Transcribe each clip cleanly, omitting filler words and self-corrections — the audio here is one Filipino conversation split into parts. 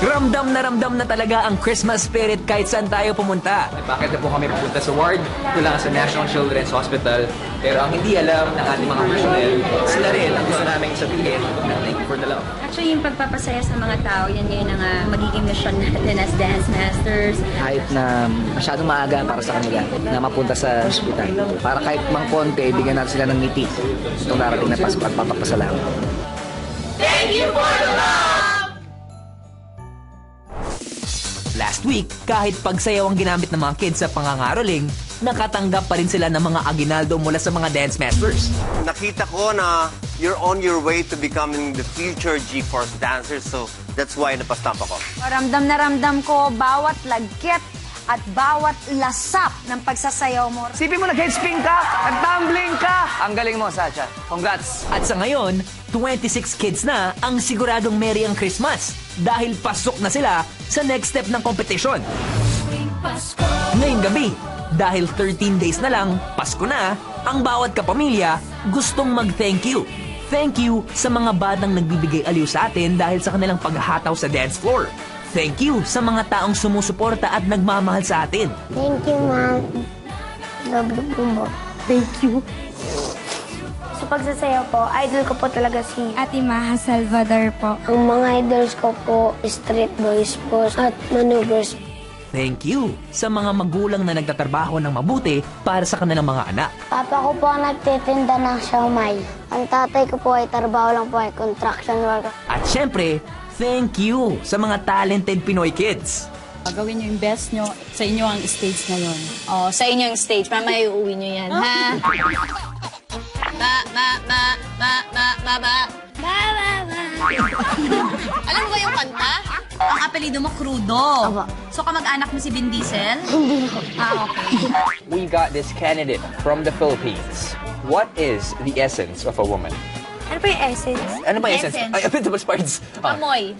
Ramdam na talaga ang Christmas spirit kahit saan tayo pumunta. Bakit na po kami pupunta sa ward? Ito lang sa National Children's Hospital. Pero ang hindi alam ng ating mga personnel, sila rin ang gusto namin sabihin na thank you for the love. Actually, yung pagpapasaya sa mga tao, yan ngayon ang magiging mission natin as dance masters. Kahit na masyadong maaga para sa kanila na mapunta sa ospital. Para kahit mang konti, bigyan natin sila ng ngiti. Itong darating na Pasko at papapasalamat. Thank you for the love! Last week, kahit pagsayaw ang ginamit ng mga kids sa pangangaroling, nakatanggap pa rin sila ng mga aginaldo mula sa mga dance masters. Nakita ko na you're on your way to becoming the future G-Force dancer, so that's why napastamp ako. Ramdam na ramdam ko bawat lagkit at bawat lasap ng pagsasayaw mo. Sipin mo, nag-headspin ka, nag-tumbling ka. Ang galing mo, Sacha. Congrats. At sa ngayon, 26 kids na ang siguradong merry ang Christmas dahil pasok na sila sa next step ng competition. Ngayong gabi, dahil 13 days na lang, Pasko na, ang bawat kapamilya gustong mag-thank you. Thank you sa mga batang nagbibigay aliw sa atin dahil sa kanilang paghataw sa dance floor. Thank you sa mga taong sumusuporta at nagmamahal sa atin. Thank you, Ma'am. Love you po. Thank you. Sa pagsasayaw po, idol ko po talaga si Ate Maha Salvador po. ang mga idols ko po, Street Boys po at Maneuvers. Thank you sa mga magulang na nagtatrabaho ng mabuti para sa kanilang mga anak. Papa ko po ang nagtitinda ng siomay. Ang tatay ko po ay trabaho lang po ay construction worker. At syempre, thank you sa mga talented Pinoy kids. Gawin nyo yung best nyo. Sa inyo ang stage ngayon. Oh, sa inyo ang stage. Mamaya uuwi nyo yan, ha? Alam mo ba yung kanta? Ang apelido mo, Crudo. So, kamag-anak mo si Vin Diesel? Hindi po. Okay. We got this candidate from the Philippines. What is the essence of a woman? Ano po yung essence? Ano ba essence? Essence. Ay, appetible parts. Amoy.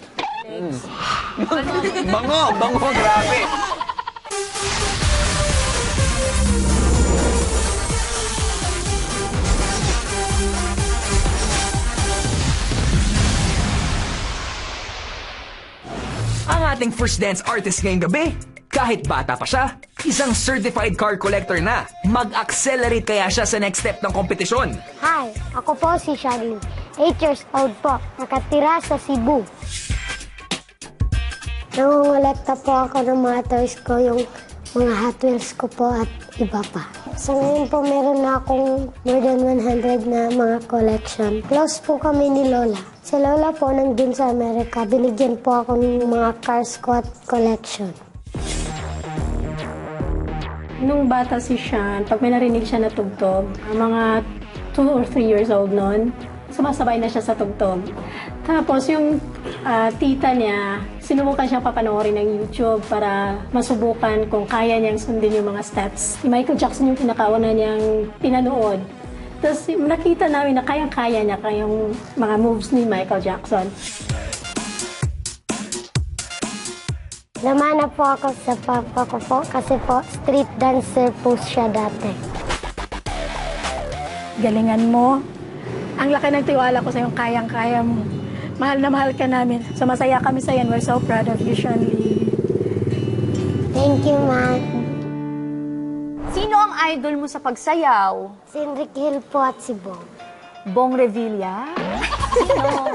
Bango, grabe. Ang ating first dance artist ngayong gabi, kahit bata pa siya, isang certified card collector na. Mag-accelerate kaya siya sa next step ng kompetisyon. Hi, ako po si Charlene. 8 years old po. Nakatira sa Cebu. Nangungulekta po ako ng mga toys ko, yung mga Hot Wheels ko po at iba pa. Sa ngayon po, meron na akong more than 100 na mga collection. Close po kami ni Lola. Si Lola po nandun sa Amerika. Binigyan po ako ng mga cars ko at collection. Nung bata si Sean, pag may narinig siya na tugtog, mga 2 or 3 years old noon, sumasabay na siya sa tugtog. Tapos yung tita niya, sinubukan siyang papanoorin ng YouTube para masubukan kung kaya niyang sundin yung mga steps. Si Michael Jackson yung pinakauna niyang pinanood. Tapos nakita namin na kayang-kaya niya yung mga moves ni Michael Jackson. Namana po ako sa papa ko po kasi po street dancer po siya dati. Galingan mo. Ang laki ng tiwala ko sa yung kayang-kaya mo. Mahal na mahal ka namin. So masaya kami sa yan. We're so proud of you, Seanly. Thank you, Ma'am. Sino ang idol mo sa pagsayaw? Si Enrique Hill po at si Bong. Bong Revilla?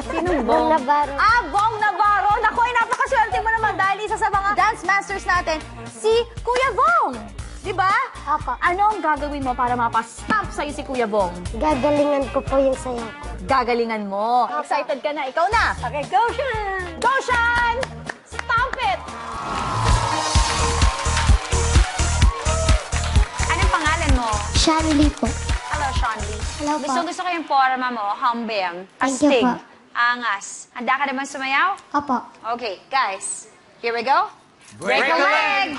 Sinong Bong Navarro. Bong Navarro! Naku, ay napakaswerte mo naman dahil isa sa mga dance masters natin, si Kuya Bong! Di ba? Apa. Ano ang gagawin mo para mapastamp sa'yo si Kuya Bong? Gagalingan ko po yung sayaw ko. Gagalingan mo. Excited ka na? Ikaw na. Okay, go, Sean! Go, Sean! Stamp it! Anong pangalan mo? Shanley po. Hello, Seanly. Hello po. Gusto ko yung forma mo, hambing, Thank you astig, po. angas. Handa ka naman sumayaw? Opo. Okay, guys, here we go. Break a leg!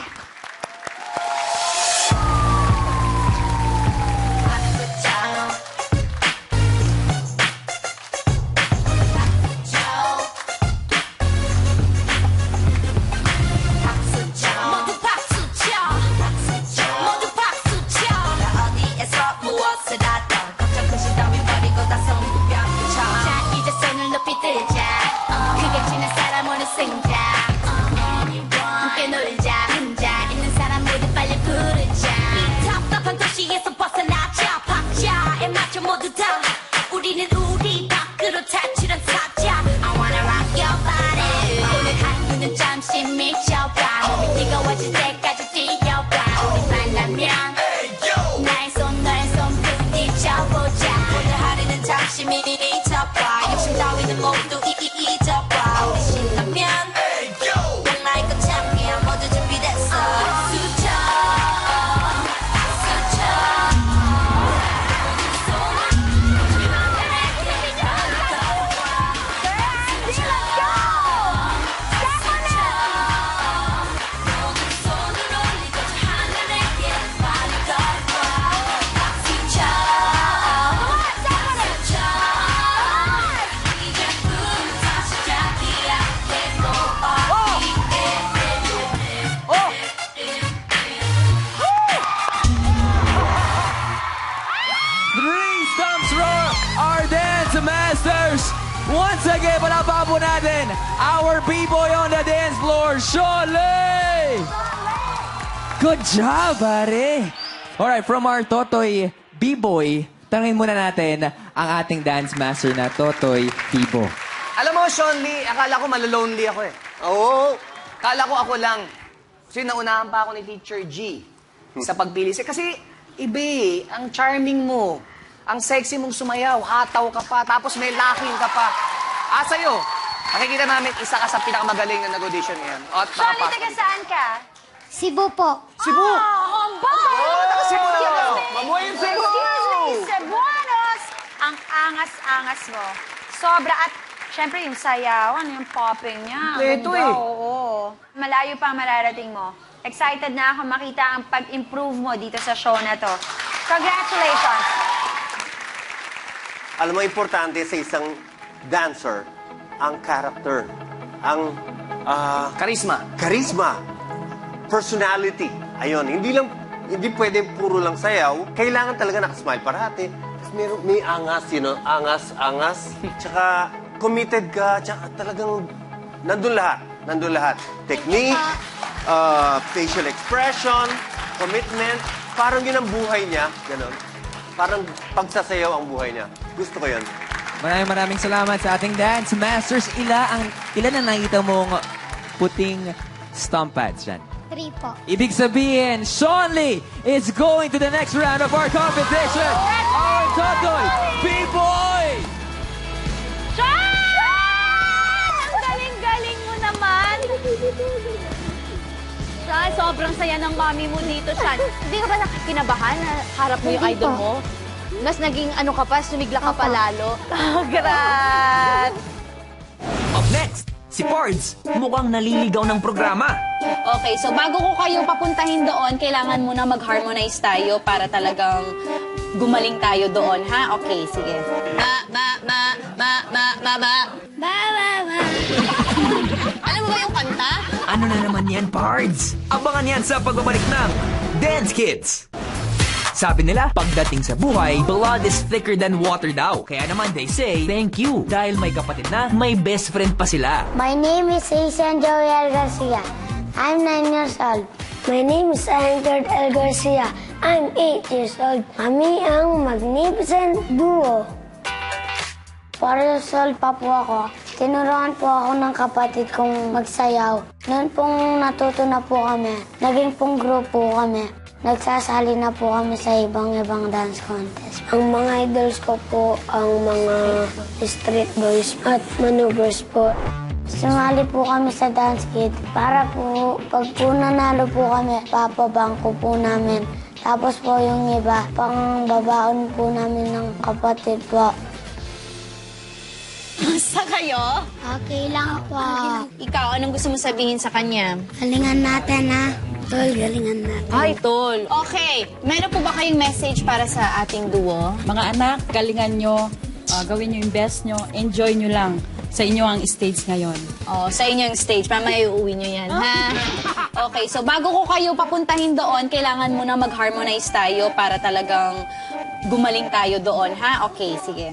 자, 이제 손을 높이 들자. 크게 치는 사람 오늘 승자. Once again, palakpakan po natin our B-boy on the dance floor, Sean Lay! Good job, pare! Alright, from our Totoy B-boy, tanungin muna natin ang ating dance master na Totoy Bibo. Alam mo, Sean Lee, akala ko malolonely ako eh. Oo. Akala ko ako lang. Kasi naunahan pa ako ni Teacher G sa pagpili. Kasi iba eh, ang charming mo, ang sexy mong sumayaw, hataw ka pa, tapos may laking ka pa. Sa'yo, makikita namin isa ka sa pinakamagaling na nag-audition ngayon. At Shirley, makapasok taga dito. saan ka? Cebu po. Cebu! Taga Cebu na ako! Mabuhay yung Cebu! Excuse me, Cebuanos! Ang angas-angas mo. Sobra at syempre yung sayaw, yung popping niya. Kompleto Ganda, eh. Oo. Malayo pa ang mararating mo. Excited na ako makita ang pag-improve mo dito sa show na to. Congratulations! Alam mo, importante sa isang dancer, ang character, ang Charisma. personality. Ayun, hindi pwede puro lang sayaw. Kailangan talaga nakasmile parati. Tapos may angas, angas. Tsaka committed ka, tsaka talagang nandun lahat. Technique, facial expression, commitment. Parang yun ang buhay niya, gano'n. Parang pagsasayaw ang buhay niya. Gusto ko yun. Maraming salamat sa ating dance masters. Ilan ang nakita mong puting stomp pads dyan? 3 po. Ibig sabihin, Sean Lee is going to the next round of our competition. Our Totoy B-boy! Sean! Ang galing-galing mo naman! Sean, sobrang saya ng mami mo dito, Sean. Hindi ka ba kinabahan na harap mo yung Hindi idol po. mo? Mas naging ano ka pa, sumigla ka pa Opo. lalo. Grat! Up next, si Pards. Mukhang naliligaw ng programa. Okay, so bago ko kayo papuntahin doon, kailangan muna mag-harmonize tayo para talagang gumaling tayo doon, ha? Okay, sige. Alam mo ba yung kanta? Ano na naman yan, Pards? Abangan yan sa pagbabalik ng Dance Kids. Sabi nila, pagdating sa buhay, blood is thicker than water daw. Kaya naman they say, thank you. Dahil may kapatid na, may best friend pa sila. My name is Jason Joel Garcia. I'm 9 years old. My name is Angel L. Garcia. I'm 8 years old. Kami ang Magnificent Duo. 4 years old pa po ako. Tinuruan po ako ng kapatid kong magsayaw. Noon pong natuto na po kami, naging pong grupo kami. Nagsasali na po kami sa ibang-ibang dance contest. Ang mga idols ko po ang mga street boys at maneuvers po. Sumali po kami sa Dance Kid para po pag po nanalo po kami, papabangko po namin. Tapos po yung iba, pang babaon po namin ng kapatid po. Basta kayo? Okay lang po. Ikaw, anong gusto mo sabihin sa kanya? Galingan natin ha. Tol, galingan natin. Ay, tol. Okay, meron po ba kayong message para sa ating duo? Mga anak, galingan nyo, gawin nyo yung best nyo, enjoy nyo lang sa inyo ang stage ngayon. Oh, sa inyong stage, mamaya iuwi nyo yan, ha? Okay, so bago ko kayo papuntahin doon, kailangan muna mag-harmonize tayo para talagang gumaling tayo doon, ha? Okay, sige.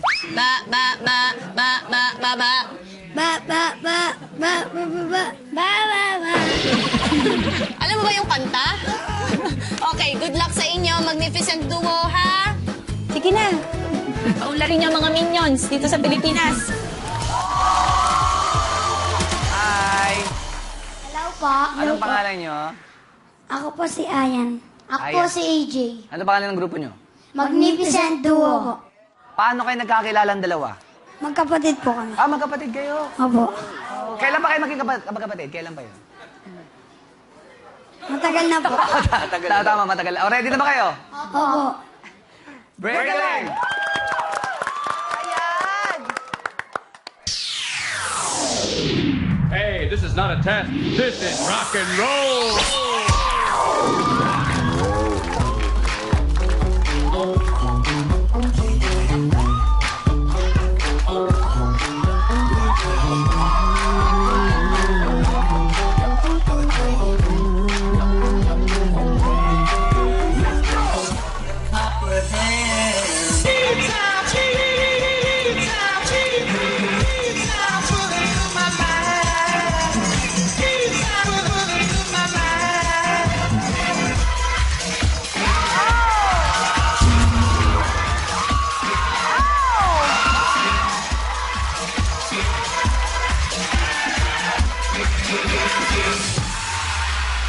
Alam mo ba yung kanta? Okay, good luck sa inyo, Magnificent Duo, ha? Sige na. Paularin niyo ang mga minions dito sa Pilipinas. Hi! Hello po. Anong pangalan nyo? Ako po si Ayan. Ako po Ayan. si AJ. Ano pangalan ng grupo nyo? Magnificent Duo po. Paano kayo nagkakilala ang dalawa? Magkapatid po kami. Magkapatid kayo. Opo. Kailan ba kayo maging magkapatid? Kailan ba yun? Matagal na po. Tama, matagal. O, ready na ba kayo? Opo. Break! Hey, this is not a test. This is rock and roll.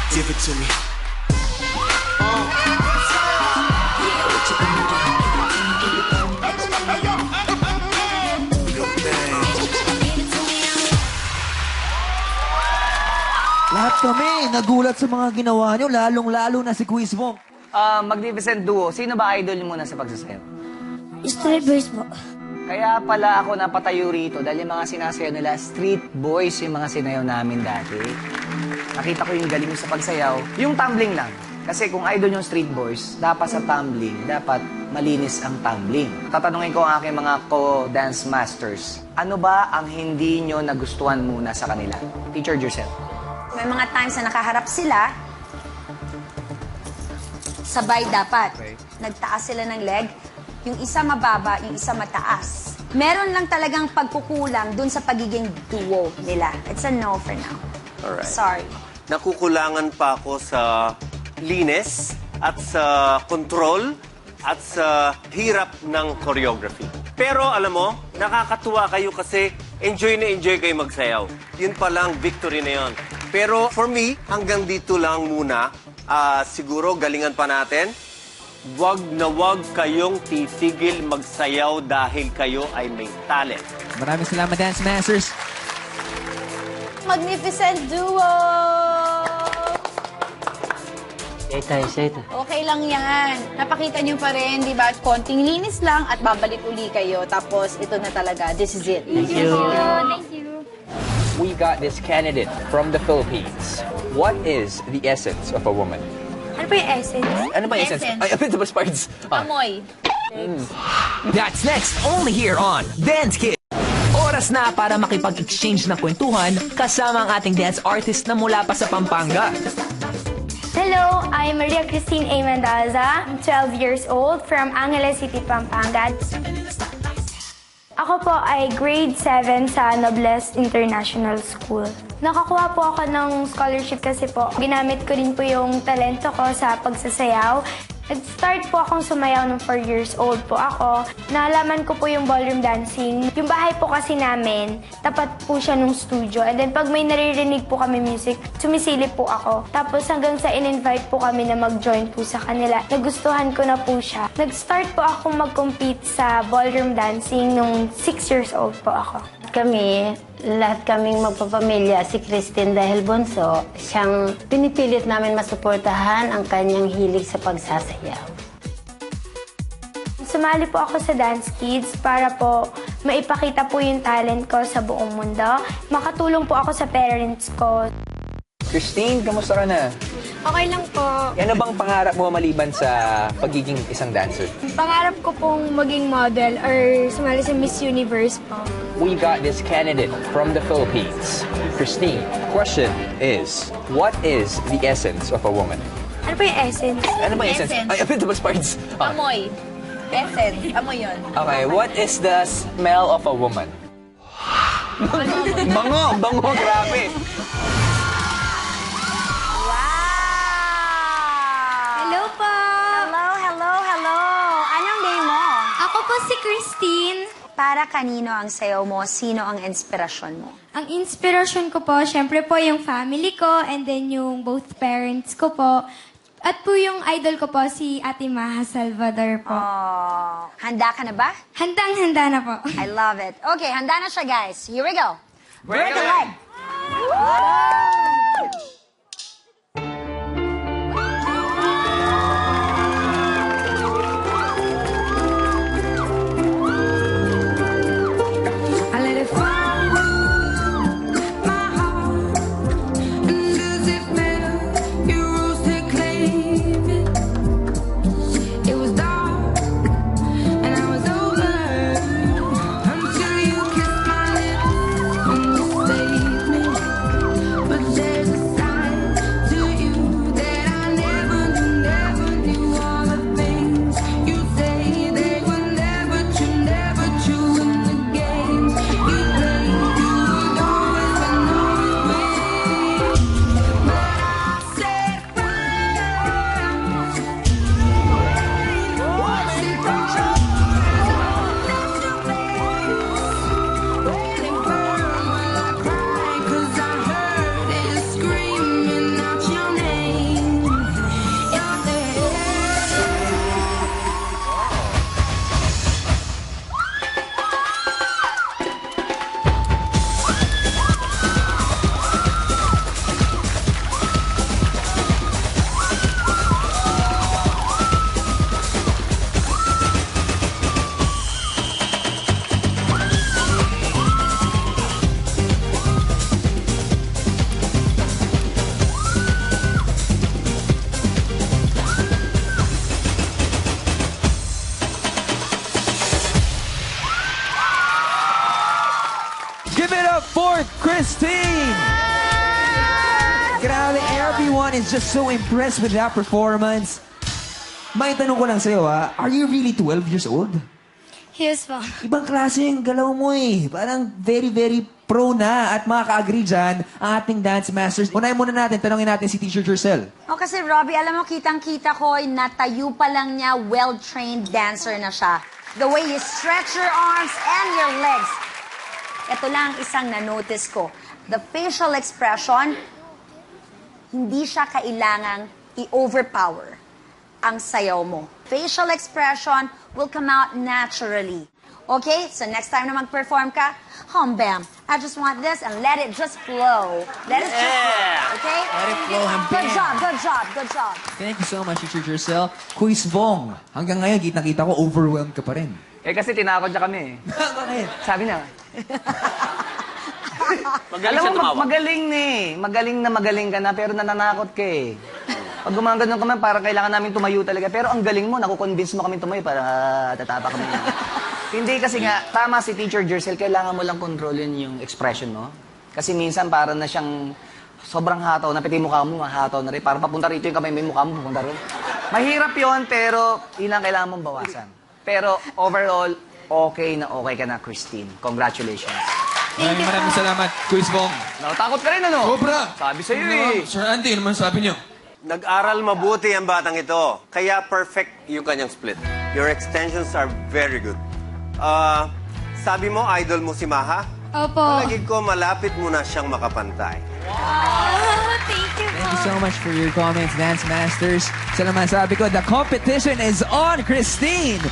Give it to me. Lahat kami nagulat sa mga ginawa nyo, lalong-lalo na si Quiz Monk. Magnificent Duo, sino ba idol niyo muna sa pagsasayaw? Street Boys po. Kaya pala ako napatayo rito dahil yung mga sinasayaw nila, street boys yung mga sinayaw namin dati. Nakita ko yung galing sa pagsayaw. Yung tumbling lang. Kasi kung idol yung street boys, dapat sa tumbling, dapat malinis ang tumbling. Tatanungin ko ang aking mga co-dance masters, ano ba ang hindi nyo nagustuhan muna sa kanila? Teacher yourself. May mga times na nakaharap sila, sabay dapat. Nagtaas sila ng leg, yung isa mababa, yung isa mataas. Meron lang talagang pagkukulang dun sa pagiging duo nila. It's a no for now. Alright. Sorry. Nakukulangan pa ako sa linis at sa control at sa hirap ng choreography. Pero alam mo, nakakatuwa kayo kasi enjoy kayo magsayaw. Yun palang victory na yun. Pero for me, hanggang dito lang muna. Siguro galingan pa natin. Wag na wag kayong titigil magsayaw dahil kayo ay may talent. Maraming salamat, Dance Masters. Magnificent Duo! Okay lang yan. Napakita nyo pa rin, di ba? Konting linis lang at babalik uli kayo. Tapos ito na talaga. This is it. Thank you. Thank you. We got this candidate from the Philippines. What is the essence of a woman? Ano po yung essence? Ano ba yung essence? Ay, apit sa parts. Amoy. That's next, only here on Dance Kids. Oras na para makipag-exchange ng kwentuhan kasama ang ating dance artist na mula pa sa Pampanga. Hello, I'm Maria Christine A. Mendoza. I'm 12 years old from Angeles City, Pampanga. Ako po ay grade 7 sa Nobles International School. Nakakuha po ako ng scholarship kasi po ginamit ko rin po yung talento ko sa pagsasayaw. Nag-start po akong sumayaw nung 4 years old po ako. Nalaman ko po yung ballroom dancing. Yung bahay po kasi namin, tapat po siya nung studio. And then pag may naririnig po kami music, sumisilip po ako. Tapos hanggang sa in-invite po kami na mag-join po sa kanila. Nagustuhan ko na po siya. Nag-start po akong mag-compete sa ballroom dancing nung 6 years old po ako. Kami, lahat kaming magpapamilya, si Christine dahil bunso, siyang pinipilit namin masuportahan ang kanyang hilig sa pagsasayaw. Sumali po ako sa Dance Kids para po maipakita po yung talent ko sa buong mundo. Makatulong po ako sa parents ko. Christine, kamusta ka na? Okay lang po. Ano bang pangarap mo maliban sa pagiging isang dancer? Pangarap ko pong maging model or sumali sa Miss Universe po. We got this candidate from the Philippines. Christine, question is, what is the essence of a woman? Ano po yung essence? Ano ba yung essence? Ay, apit sa parts. Amoy. Essence. Amoy yun. Okay, what is the smell of a woman? Bango, grabe. Hello po! Hello. Anong name mo? Ako po si Christine. Para kanino ang sayaw mo? Sino ang inspirasyon mo? Ang inspirasyon ko po, syempre po yung family ko and then yung both parents ko po. At po yung idol ko po, si Ate Maha Salvador po. Oh, handa ka na ba? Handang-handa na po. I love it. Okay, handa na siya, guys. Here we go. Break a leg. But Give it up for Christine! Grabe, everyone is just so impressed with that performance. May tanong ko lang sa'yo, are you really 12 years old? Yes po. Ibang klase yung galaw mo eh. Parang very, very pro na at makaka-agree dyan ang ating dance masters. Unahin muna natin, tanongin natin si Teacher Jercel. O kasi Robbie, alam mo, kitang-kita ko, natayo pa lang niya, well-trained dancer na siya. The way you stretch your arms and your legs. Ito lang isang na-notice ko. The facial expression, hindi siya kailangang i-overpower ang sayaw mo. Facial expression will come out naturally. Okay? So next time na mag-perform ka, bam, I just want this and let it just flow. Let it just flow. Okay? Let it flow, Good job, good job, good job. Thank you so much, Teacher Jercel. Quiz Vong, hanggang ngayon, kitang-kita ko, overwhelmed ka pa rin. Eh kasi tinakot niya kami eh. Bakit? Sabi niya. Magaling Alam siya mo, tumawa. magaling eh. Magaling ka na, pero nananakot ka eh. Pag gumagano ka man, parang kailangan namin tumayo talaga. Pero ang galing mo, nakukonvince mo kami tumayo para tatapa kami. Hindi kasi nga, tama si Teacher Jercel, kailangan mo lang kontrolin yung expression mo. Kasi minsan parang na siyang sobrang hataw, napiti yung mukha mo, hataw na rin. Parang papunta rito yung kamay mo, yung mukha mo, papunta rin. Mahirap yon pero yun ang kailangan mong bawasan. Pero overall, okay ka na, Christine. Congratulations. Maraming salamat, Quiz Vong. Takot ka rin, ano? Sobra! Sabi sa'yo eh. Sir Andy, ano man sabi niyo? Nag-aral mabuti ang batang ito. Kaya perfect yung kanyang split. Your extensions are very good. Sabi mo, idol mo si Maha? Opo. Palagig ko, malapit mo na siyang makapantay. Thank you Thank you so much for your comments, Dance Masters. Sa naman sabi ko, the competition is on, Christine!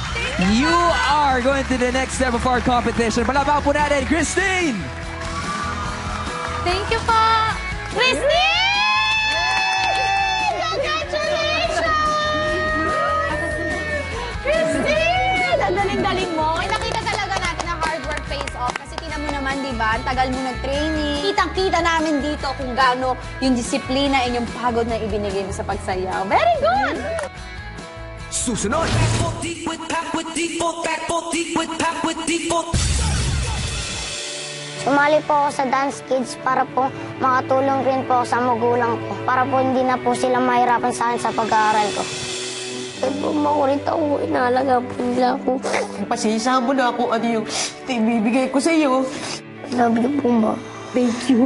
You are going to the next step of our competition. Palabang po natin, Christine! Thank you po! Christine! Christine! Ang galing-galing mo. Ay, nakita talaga natin na hard work pays off. Kasi tinan mo naman, di ba? Ang tagal mo nag-training. Kitang-kita namin dito kung gaano yung disiplina and yung pagod na ibinigay mo sa pagsayaw. Very good! Susunod! Sumali po ako sa Dance Kids para po makatulong rin po sa magulang ko. Para po hindi na po sila mahirapan sa akin sa pag-aaral ko. Kahit po makulit ako, inaalaga po nila ako. Pasensyahan mo na ako ano yung ibibigay ko sa iyo. Love you po, Ma. Thank you.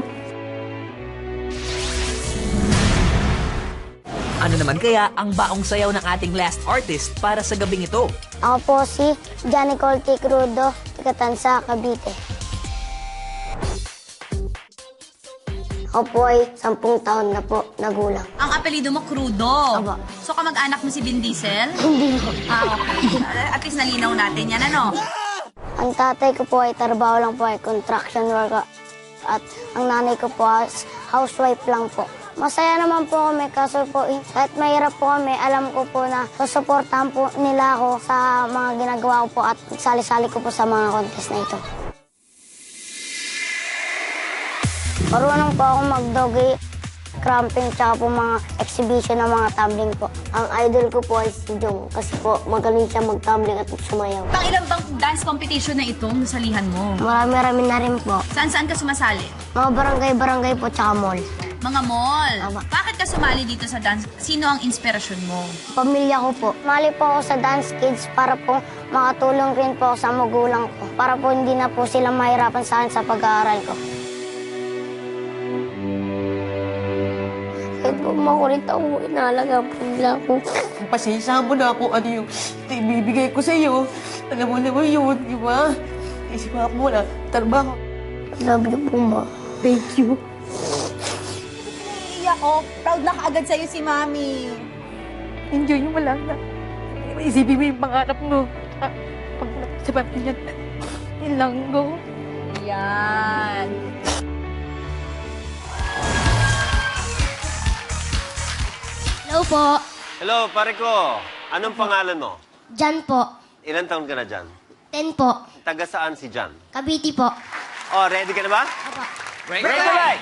Ano naman kaya ang baong sayaw ng ating last artist para sa gabing ito? Ako po si Johnny Colty Crudo, Ikatansa, Cavite. Ako po ay 10 taon na po nagulang. Ang apelido mo, Crudo. Aba. So, kamag-anak mo si Vin Diesel? Hindi po. Okay. At least nalinaw natin yan, ano? Ang tatay ko po ay trabaho lang po ay construction worker. At ang nanay ko po ay housewife lang po. Masaya naman po kami, kaso po kahit mahirap po kami, alam ko po na susuportahan po nila ako sa mga ginagawa ko po at sali-sali ko po sa mga contest na ito. Marunong po ako mag-doggy, cramping, tsaka po mga exhibition ng mga tumbling po. Ang idol ko po ay si Jong kasi po magaling siya mag-tumbling at sumayaw. Pang ilang bang dance competition na itong nasalihan mo? Marami-rami na rin po. Saan-saan ka sumasali? Mga barangay-barangay po tsaka mall. Mga mall. Bakit ka sumali dito sa dance? Sino ang inspirasyon mo? Pamilya ko po. Mali po ako sa Dance Kids para po makatulong rin po sa magulang ko. Para po hindi na po sila mahirapan sa akin sa pag-aaral ko. Kahit po makulit ako, inaalaga po nila ako. Pasensyahan mo na ako ano yung ibibigay ko sa iyo. Alam mo naman yun, di ba? Isipan mo na, trabaho. Love you po, Ma. Thank you. Iiyak ko. Proud na kaagad sa'yo si Mami. Enjoy mo lang na. Isipin mo yung pangarap mo. Pag sa pamilya, ilanggo. Yan. Hello po. Hello, pare ko. Anong pangalan mo? Jan po. Ilan taon ka na dyan? 10 po. Taga saan si Jan? Cavite po. Oh, ready ka na ba? Apa. Break the light!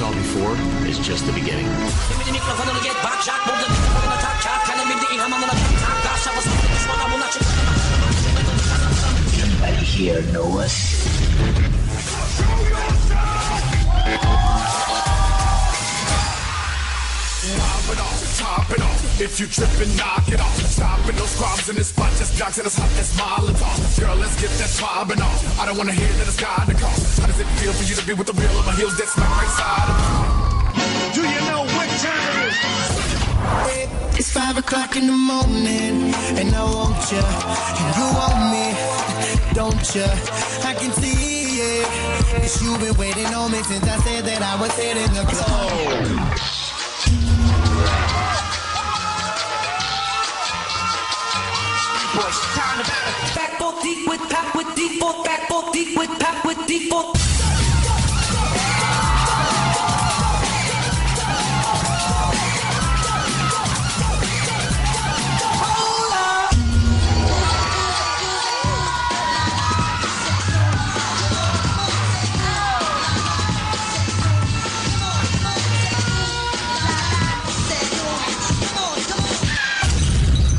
saw before is just the beginning. Anybody here know us? Top it off. If you trippin', knock it off. Stopping those squabs in this spot, just jocks in this hot as Molotov. Girl, let's get that throbbing off. I don't wanna hear that it's got the cost. How does it feel for you to be with the real on my heels that smack right side of me? Do you know what time it is? It's 5 o'clock in the morning, and I want you, and you want me, don't you? I can see it, 'cause you've been waiting on me since I said that I was hitting the club. Back for deep with pap with default. Back for deep with pap with default.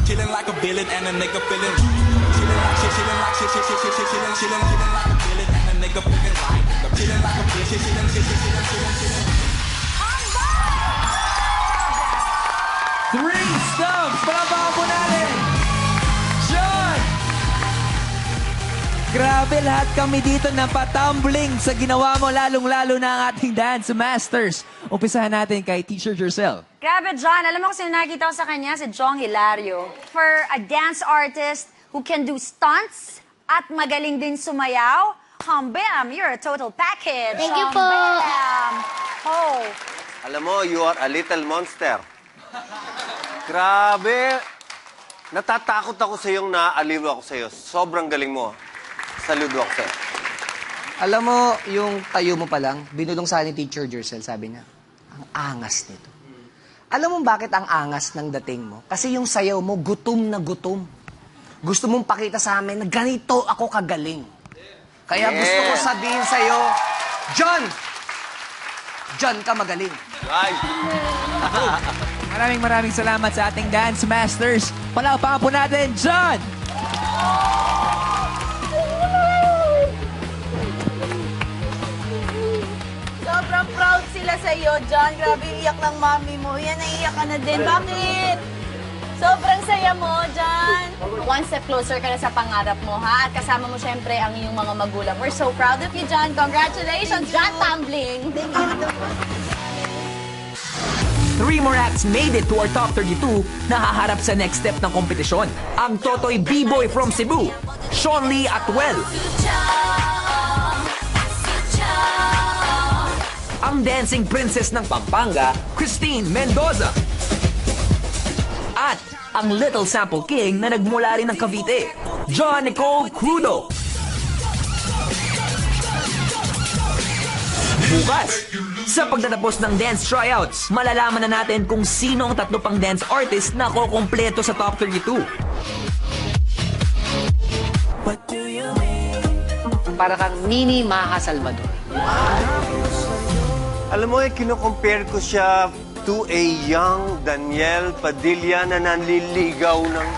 Chillin' like a villain and a nigga feeling right. Chillin' like shit, chillin' like shit, shit, shit, shit, shit, chillin', chillin', chillin' like a villain and a nigga feeling right. Chillin' like a bitch, shit, chillin', shit, shit, chillin', chillin', chillin'. 3 stumps! Palapakan po natin! John! Grabe, lahat kami dito napatumbling sa ginawa mo, lalong-lalo na ang ating dance masters. Umpisahan natin kay Teacher Jercel. Grabe, John. Alam mo kung sino nakikita ko sa kanya? Si Jong Hilario. For a dance artist who can do stunts at magaling din sumayaw, Bam, you're a total package. Thank you po. Bam. Oh. Alam mo, you are a little monster. Grabe. Natatakot ako sa iyong naaliw ako sa iyo. Sobrang galing mo. Saludo ako sa'yo. Alam mo, yung tayo mo pa lang, binulong sa ni Teacher Jercel, sabi niya, ang angas nito. Alam mo bakit ang angas ng dating mo? Kasi yung sayaw mo, gutom na gutom. Gusto mong pakita sa amin na ganito ako kagaling. Kaya gusto ko sabihin sa'yo, John! John ka magaling. Right. Maraming salamat sa ating dance masters. Palapakan po natin, John! Sobrang proud sila sa iyo, John. Grabe, iyak ng mami mo. Yan, naiiyak ka na din. Bakit? Sobrang saya mo, John. One step closer ka na sa pangarap mo, ha? At kasama mo syempre ang iyong mga magulang. We're so proud of you, John. Congratulations, John Tumbling. Thank you. 3 more acts made it to our top 32 na haharap sa next step ng kompetisyon. Ang Totoy B-Boy from Cebu, Sean Lee Atwell. Ang Dancing Princess ng Pampanga, Christine Mendoza. At ang Little Sample King na nagmula rin ng Cavite, John Nicole Crudo. Bukas, sa pagtatapos ng dance tryouts, malalaman na natin kung sino ang 3 pang dance artist na kukumpleto sa top 32. Para kang mini Maha Salvador. Alam mo, kino-compare ko siya to a young Daniel Padilla na nanliligaw ng...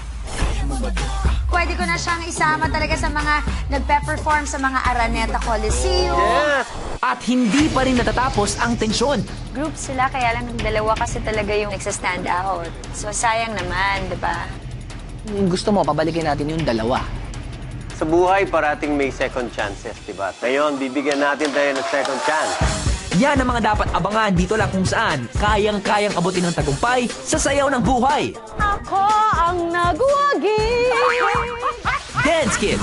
Pwede ko na siyang isama talaga sa mga nagpe-perform sa mga Araneta Coliseum. Yes! At hindi pa rin natatapos ang tensyon. Group sila, kaya lang dalawa kasi talaga yung nagsa-stand out. So sayang naman, di ba? Gusto mo, pabalikin natin yung dalawa. Sa buhay, parating may second chances, diba? Ngayon, bibigyan natin tayo ng second chance. Yan ang mga dapat abangan dito lang kung saan kayang-kayang abutin ng tagumpay sa sayaw ng buhay. Ako ang nagwagi. Dance Kids